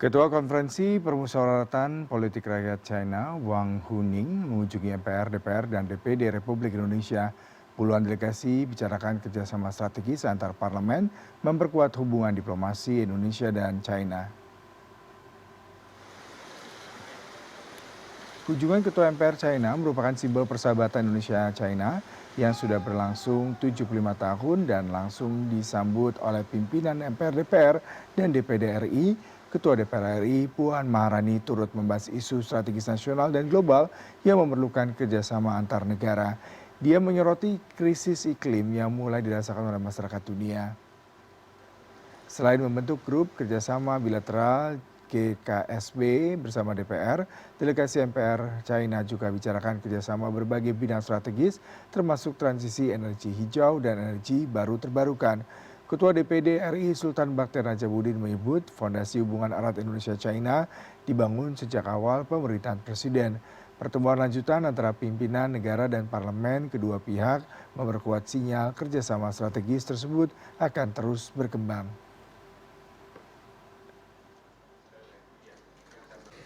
Ketua Konferensi Permusyawaratan Politik Rakyat China, Wang Huning, mengunjungi MPR, DPR, dan DPD Republik Indonesia. Puluhan delegasi bicarakan kerjasama strategis antar parlemen memperkuat hubungan diplomasi Indonesia dan China. Kunjungan Ketua MPR China merupakan simbol persahabatan Indonesia-China yang sudah berlangsung 75 tahun dan langsung disambut oleh pimpinan MPR DPR dan DPD RI. Ketua DPR RI Puan Maharani turut membahas isu strategis nasional dan global yang memerlukan kerjasama antar negara. Dia menyoroti krisis iklim yang mulai dirasakan oleh masyarakat dunia. Selain membentuk grup kerjasama bilateral GKSB bersama DPR, delegasi MPR China juga bicarakan kerjasama berbagai bidang strategis termasuk transisi energi hijau dan energi baru terbarukan. Ketua DPD RI Sultan Baktir Najabudin menyebut fondasi hubungan erat Indonesia-China dibangun sejak awal pemerintahan Presiden. Pertemuan lanjutan antara pimpinan negara dan parlemen kedua pihak memperkuat sinyal kerjasama strategis tersebut akan terus berkembang.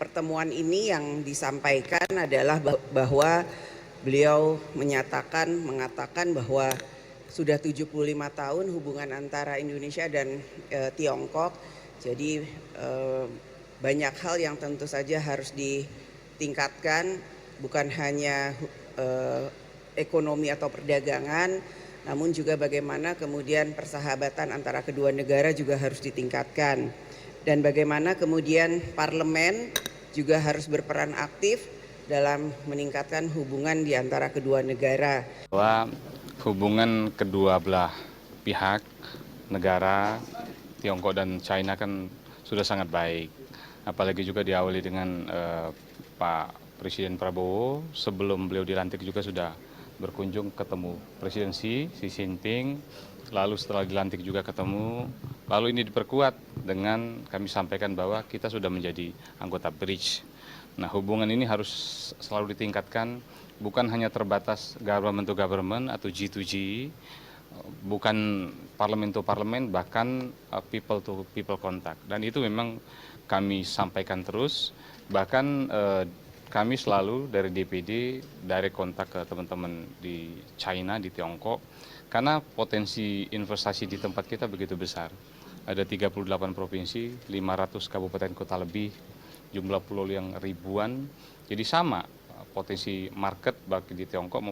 Pertemuan ini yang disampaikan adalah bahwa beliau mengatakan bahwa sudah 75 tahun hubungan antara Indonesia dan Tiongkok. Jadi banyak hal yang tentu saja harus ditingkatkan, bukan hanya ekonomi atau perdagangan, namun juga bagaimana kemudian persahabatan antara kedua negara juga harus ditingkatkan. Dan bagaimana kemudian parlemen juga harus berperan aktif dalam meningkatkan hubungan di antara kedua negara. Bahwa hubungan kedua belah pihak, negara, Tiongkok dan China kan sudah sangat baik. Apalagi juga diawali dengan Pak Presiden Prabowo, sebelum beliau dilantik juga sudah berkunjung ketemu Presiden Xi Jinping, lalu setelah dilantik juga ketemu, lalu ini diperkuat dengan kami sampaikan bahwa kita sudah menjadi anggota BRICS. Nah, hubungan ini harus selalu ditingkatkan, bukan hanya terbatas government to government atau G2G, bukan parlemen to parlemen, bahkan people to people contact. Dan itu memang kami sampaikan terus, bahkan kami selalu dari DPD direct kontak ke teman-teman di China, di Tiongkok, karena potensi investasi di tempat kita begitu besar. Ada 38 provinsi, 500 kabupaten kota lebih, jumlah pulau yang ribuan. Jadi sama potensi market bagi di Tiongkok